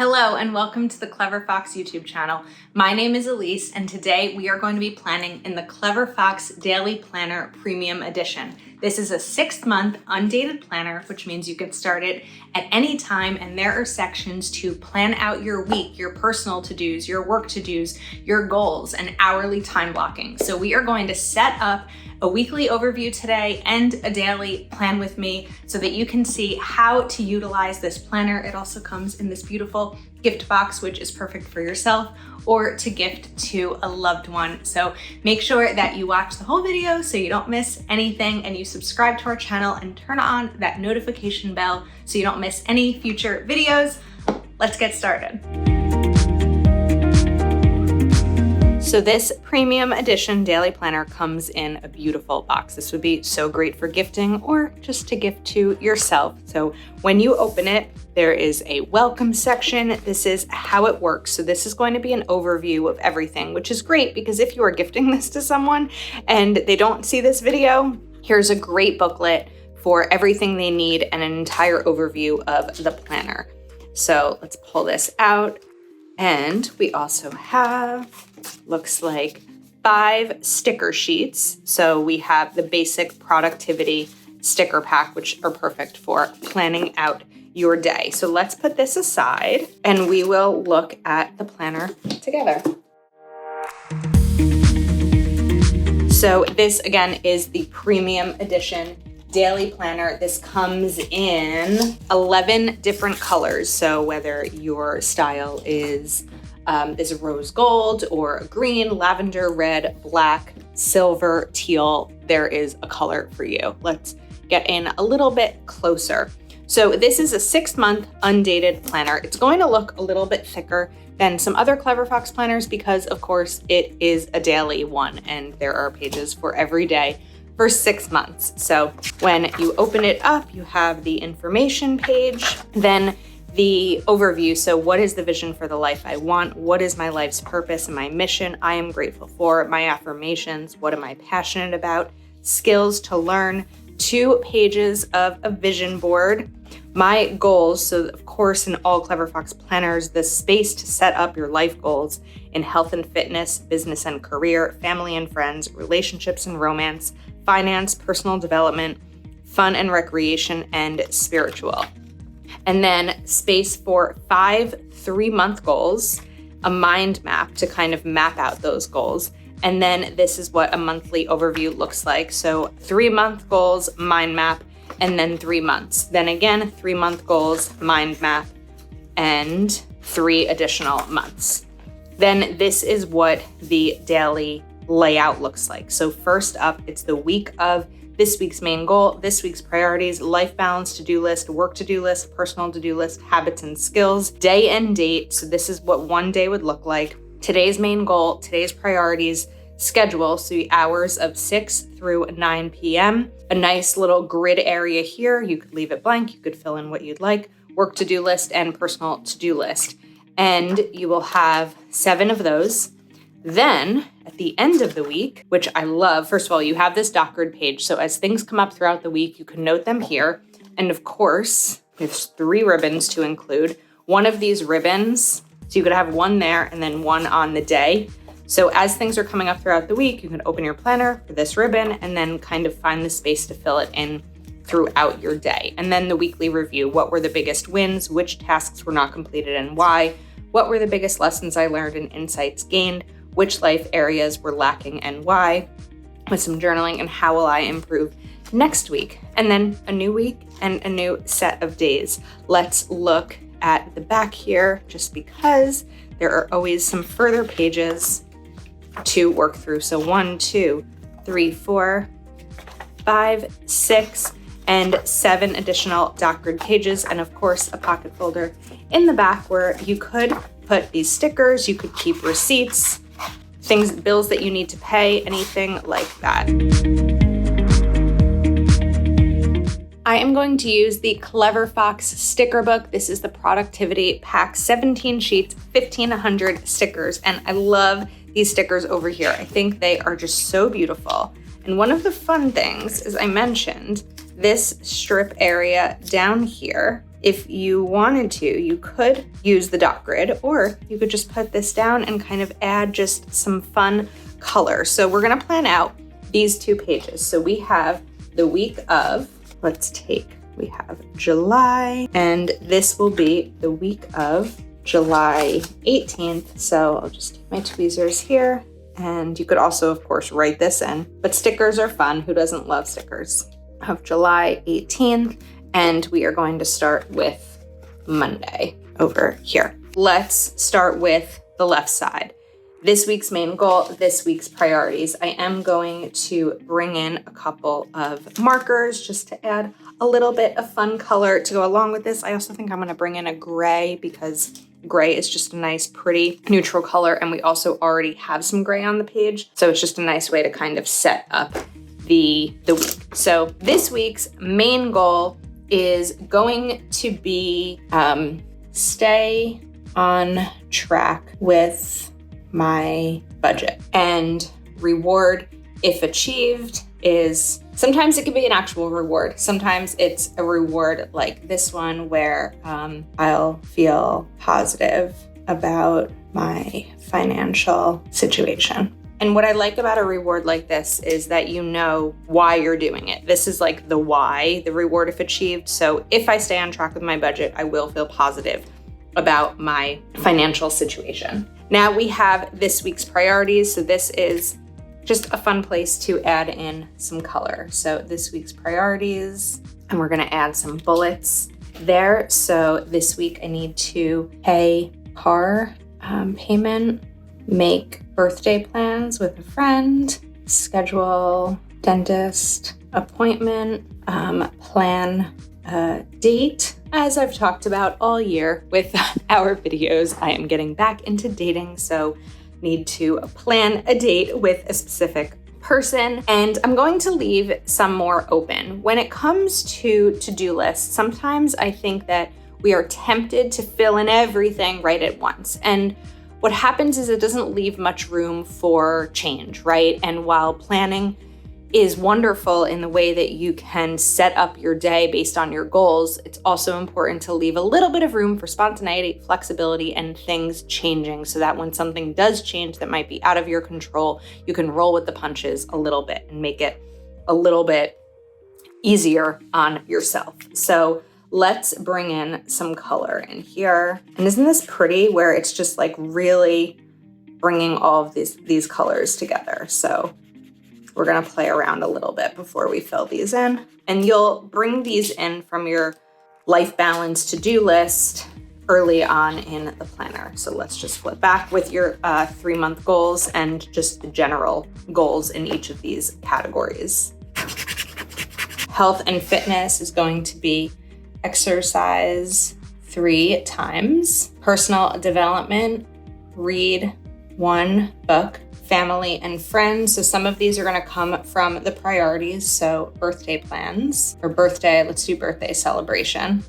Hello and welcome to the Clever Fox YouTube channel. My name is Ilysse and today we are going to be planning in the Clever Fox Daily Planner Premium Edition. This is a 6-month undated planner, which means you can start it at any time, and there are sections to plan out your week, your personal to-dos, your work to-dos, your goals, and hourly time blocking. So we are going to set up a weekly overview today and a daily plan with me so that you can see how to utilize this planner. It also comes in this beautiful gift box, which is perfect for yourself or to gift to a loved one. So make sure that you watch the whole video so you don't miss anything, and you subscribe to our channel and turn on that notification bell so you don't miss any future videos. Let's get started. So this premium edition daily planner comes in a beautiful box. This would be so great for gifting or just to gift to yourself. So when you open it, there is a welcome section. This is how it works. So this is going to be an overview of everything, which is great because if you are gifting this to someone and they don't see this video, here's a great booklet for everything they need and an entire overview of the planner. So let's pull this out. And we also have, looks like 5 sticker sheets. So we have the basic productivity sticker pack, which are perfect for planning out your day. So let's put this aside and we will look at the planner together. So this again is the premium edition daily planner. This comes in 11 different colors. So whether your style is rose gold or green, lavender, red, black, silver, teal, there is a color for you. Let's get in a little bit closer. So this is a 6-month undated planner. It's going to look a little bit thicker than some other Clever Fox planners because of course it is a daily one and there are pages for every day for 6 months. So when you open it up, you have the information page, then the overview. So what is the vision for the life I want? What is my life's purpose and my mission I am grateful for? My affirmations, what am I passionate about? Skills to learn, 2 pages of a vision board, my goals. So of course, in all Clever Fox planners, the space to set up your life goals in health and fitness, business and career, family and friends, relationships and romance, finance, personal development, fun and recreation, and spiritual. And then space for 5 3-month goals, a mind map to kind of map out those goals. And then this is what a monthly overview looks like. So 3-month goals, mind map, and then 3 months. Then again, 3-month goals, mind map, and 3 additional months. Then this is what the daily layout looks like. So first up, it's the week of this week's main goal, this week's priorities, life balance to-do list, work to-do list, personal to-do list, habits and skills, day and date. So this is what one day would look like. Today's main goal, today's priorities, schedule, so the hours of 6 through 9 p.m. A nice little grid area here. You could leave it blank. You could fill in what you'd like. Work to-do list and personal to-do list. And you will have 7 of those. Then at the end of the week, which I love, first of all, you have this dot grid page. So as things come up throughout the week, you can note them here. And of course, there's 3 ribbons to include. One of these ribbons, so you could have one there and then one on the day. So as things are coming up throughout the week, you can open your planner for this ribbon and then kind of find the space to fill it in throughout your day. And then the weekly review. What were the biggest wins? Which tasks were not completed and why? What were the biggest lessons I learned and insights gained? Which life areas were lacking and why? With some journaling, and how will I improve next week? And then a new week and a new set of days. Let's look at the back here just because there are always some further pages to work through. So 1, 2, 3, 4, 5, 6, and 7 additional dot grid pages. And of course, a pocket folder in the back where you could put these stickers, you could keep receipts, things, bills that you need to pay, anything like that. I am going to use the Clever Fox sticker book. This is the productivity pack, 17 sheets, 1,500 stickers. And I love these stickers over here. I think they are just so beautiful. And one of the fun things, as I mentioned, this strip area down here if you wanted to, you could use the dot grid, or you could just put this down and kind of add just some fun color. So we're gonna plan out these 2 pages. So we have the week of, we have July, and this will be the week of July 18th. So I'll just take my tweezers here, and you could also, of course, write this in, but stickers are fun. Who doesn't love stickers? Of July 18th, and we are going to start with Monday over here. Let's start with the left side. This week's main goal, this week's priorities. I am going to bring in a couple of markers just to add a little bit of fun color to go along with this. I also think I'm gonna bring in a gray because gray is just a nice, pretty neutral color, and we also already have some gray on the page. So it's just a nice way to kind of set up the week. So this week's main goal is going to be stay on track with my budget. And reward, if achieved, is sometimes it can be an actual reward. Sometimes it's a reward like this one where I'll feel positive about my financial situation. And what I like about a reward like this is that you know why you're doing it. This is like the why, the reward if achieved. So if I stay on track with my budget, I will feel positive about my financial situation. Now we have this week's priorities. So this is just a fun place to add in some color. So this week's priorities, and we're gonna add some bullets there. So this week I need to pay car payment, make birthday plans with a friend, schedule dentist appointment, plan a date. As I've talked about all year with our videos, I am getting back into dating, so need to plan a date with a specific person, and I'm going to leave some more open. When it comes to to-do lists, sometimes I think that we are tempted to fill in everything right at once. And what happens is it doesn't leave much room for change, right? And while planning is wonderful in the way that you can set up your day based on your goals, it's also important to leave a little bit of room for spontaneity, flexibility, and things changing so that when something does change that might be out of your control, you can roll with the punches a little bit and make it a little bit easier on yourself. So let's bring in some color in here. And isn't this pretty where it's just like really bringing all of these colors together? So we're gonna play around a little bit before we fill these in. And you'll bring these in from your life balance to-do list early on in the planner. So let's just flip back with your 3-month goals and just the general goals in each of these categories. Health and fitness is going to be exercise 3 times, personal development, read 1 book, family and friends. So some of these are going to come from the priorities. So birthday plans or birthday, let's do birthday celebration.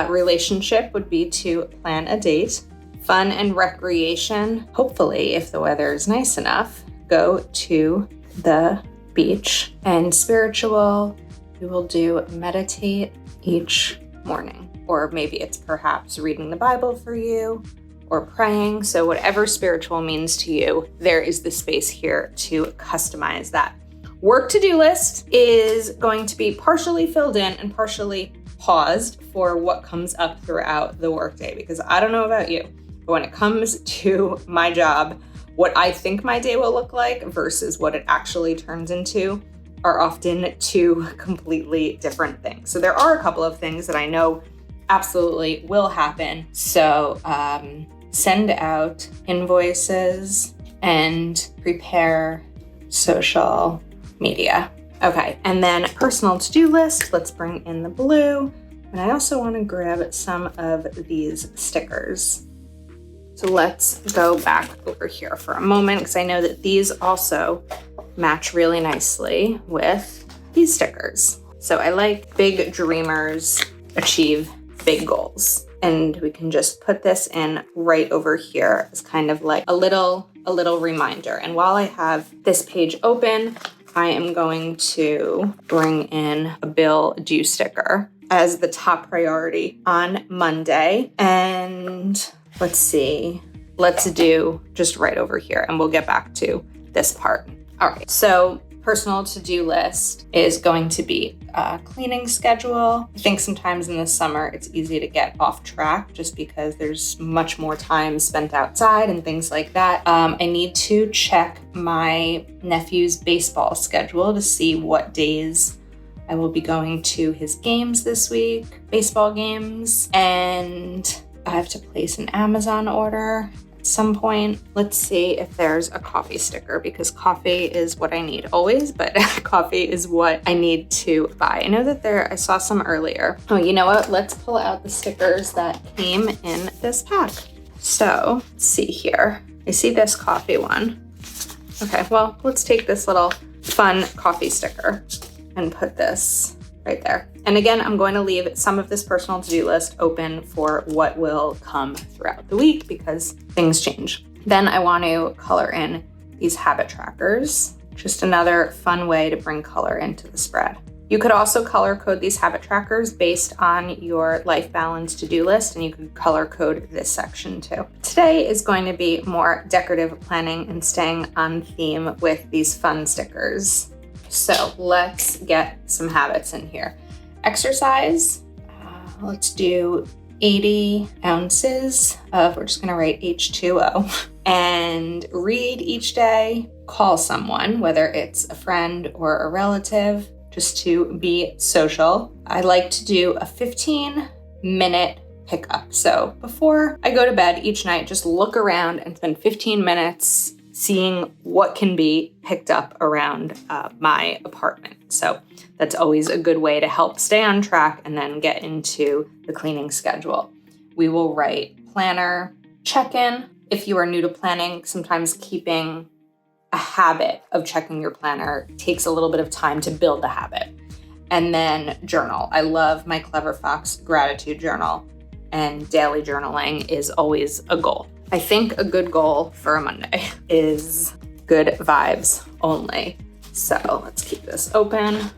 Relationship would be to plan a date. Fun and recreation, hopefully if the weather is nice enough, go to the beach. And spiritual, we will do meditate each morning. Or maybe it's perhaps reading the Bible for you, or praying. So whatever spiritual means to you, there is the space here to customize that. Work to-do list is going to be partially filled in and partially paused for what comes up throughout the workday, because I don't know about you, but when it comes to my job, what I think my day will look like versus what it actually turns into are often 2 completely different things. So there are a couple of things that I know absolutely will happen. So send out invoices and prepare social media. Okay, and then personal to-do list, let's bring in the blue. And I also want to grab some of these stickers. So let's go back over here for a moment because I know that these also match really nicely with these stickers. So I like big dreamers achieve big goals. And we can just put this in right over here as kind of like a little reminder. And while I have this page open, I am going to bring in a bill due sticker. as the top priority on Monday. And let's see, let's do just right over here and we'll get back to this part. All right, so personal to-do list is going to be a cleaning schedule. I think sometimes in the summer it's easy to get off track just because there's much more time spent outside and things like that. I need to check my nephew's baseball schedule to see what days I will be going to his games this week, baseball games, and I have to place an Amazon order at some point. Let's see if there's a coffee sticker because coffee is what I need always, but coffee is what I need to buy. I know that I saw some earlier. Oh, you know what? Let's pull out the stickers that came in this pack. So let's see here. I see this coffee one. Okay, well, let's take this little fun coffee sticker and put this right there. And again, I'm going to leave some of this personal to-do list open for what will come throughout the week because things change. Then I want to color in these habit trackers. Just another fun way to bring color into the spread. You could also color code these habit trackers based on your life balance to-do list, and you could color code this section too. Today is going to be more decorative planning and staying on theme with these fun stickers. So let's get some habits in here. Exercise, let's do 80 ounces of, we're just gonna write H2O, and read each day, call someone, whether it's a friend or a relative, just to be social. I like to do a 15-minute pickup. So before I go to bed each night, just look around and spend 15 minutes seeing what can be picked up around my apartment. So that's always a good way to help stay on track and then get into the cleaning schedule. We will write planner, check-in. If you are new to planning, sometimes keeping a habit of checking your planner takes a little bit of time to build the habit. And then journal. I love my Clever Fox gratitude journal, and daily journaling is always a goal. I think a good goal for a Monday is good vibes only. So let's keep this open.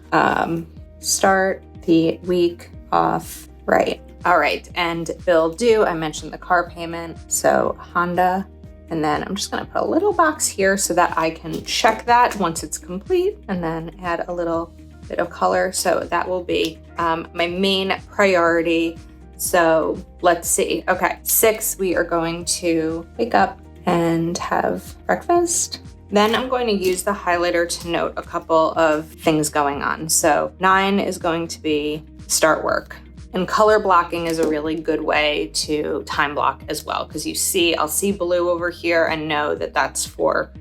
Start the week off right. All right, and bill due, I mentioned the car payment, so Honda. And then I'm just gonna put a little box here so that I can check that once it's complete and then add a little bit of color. So that will be my main priority. So let's see. Okay, 6, we are going to wake up and have breakfast. Then I'm going to use the highlighter to note a couple of things going on. So 9 is going to be start work. And color blocking is a really good way to time block as well, because I'll see blue over here and know that that's for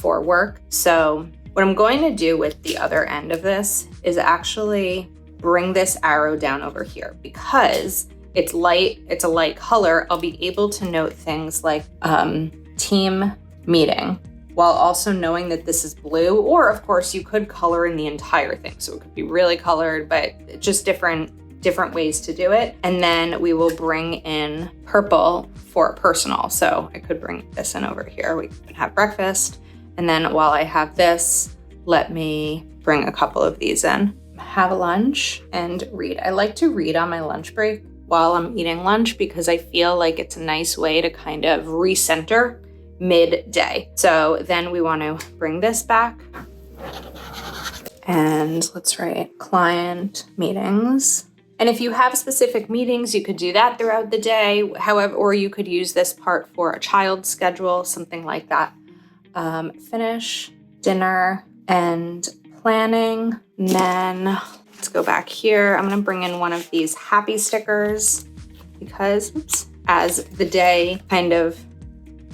work. So what I'm going to do with the other end of this is actually bring this arrow down over here because it's light, it's a light color. I'll be able to note things like team meeting while also knowing that this is blue, or of course you could color in the entire thing. So it could be really colored, but just different ways to do it. And then we will bring in purple for personal. So I could bring this in over here. We can have breakfast. And then while I have this, let me bring a couple of these in. Have lunch and read. I like to read on my lunch break while I'm eating lunch because I feel like it's a nice way to kind of recenter midday. So then we want to bring this back and let's write client meetings. And if you have specific meetings, you could do that throughout the day. However, or you could use this part for a child's schedule, something like that. Finish, dinner, and planning. And then let's go back here. I'm gonna bring in one of these happy stickers because as the day kind of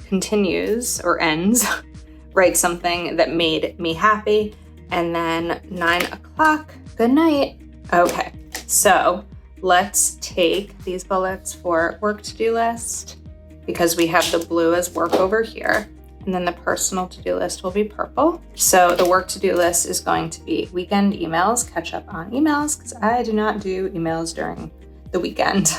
continues or ends, write something that made me happy. And then 9 o'clock, good night. Okay, so let's take these bullets for work to-do list because we have the blue as work over here. And then the personal to-do list will be purple. So the work to-do list is going to be weekend emails, catch up on emails, because I do not do emails during the weekend.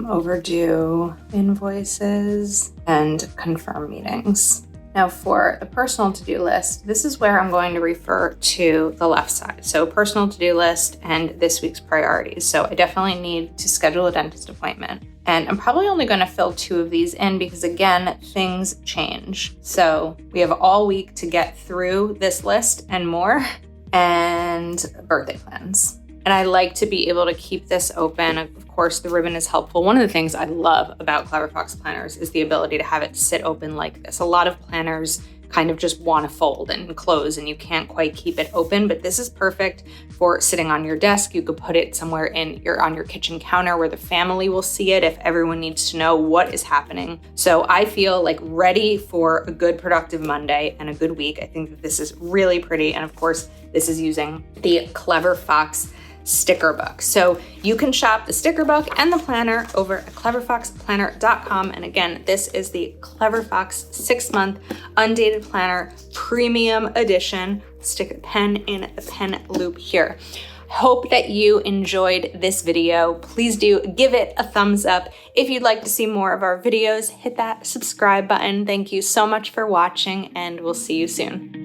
Overdue invoices and confirm meetings. Now for the personal to-do list, this is where I'm going to refer to the left side. So personal to-do list and this week's priorities. So I definitely need to schedule a dentist appointment. And I'm probably only going to fill 2 of these in because, again, things change. So we have all week to get through this list and more, and birthday plans. And I like to be able to keep this open. Of course, the ribbon is helpful. One of the things I love about Clever Fox planners is the ability to have it sit open like this. A lot of planners kind of just want to fold and close and you can't quite keep it open, but this is perfect for sitting on your desk. You could put it somewhere on your kitchen counter where the family will see it if everyone needs to know what is happening. So I feel like ready for a good productive Monday and a good week. I think that this is really pretty. And of course, this is using the Clever Fox sticker book. So you can shop the sticker book and the planner over at cleverfoxplanner.com. And again, this is the Clever Fox 6-month undated planner premium edition. Stick a pen in the pen loop here. Hope that you enjoyed this video. Please do give it a thumbs up. If you'd like to see more of our videos, hit that subscribe button. Thank you so much for watching, and we'll see you soon.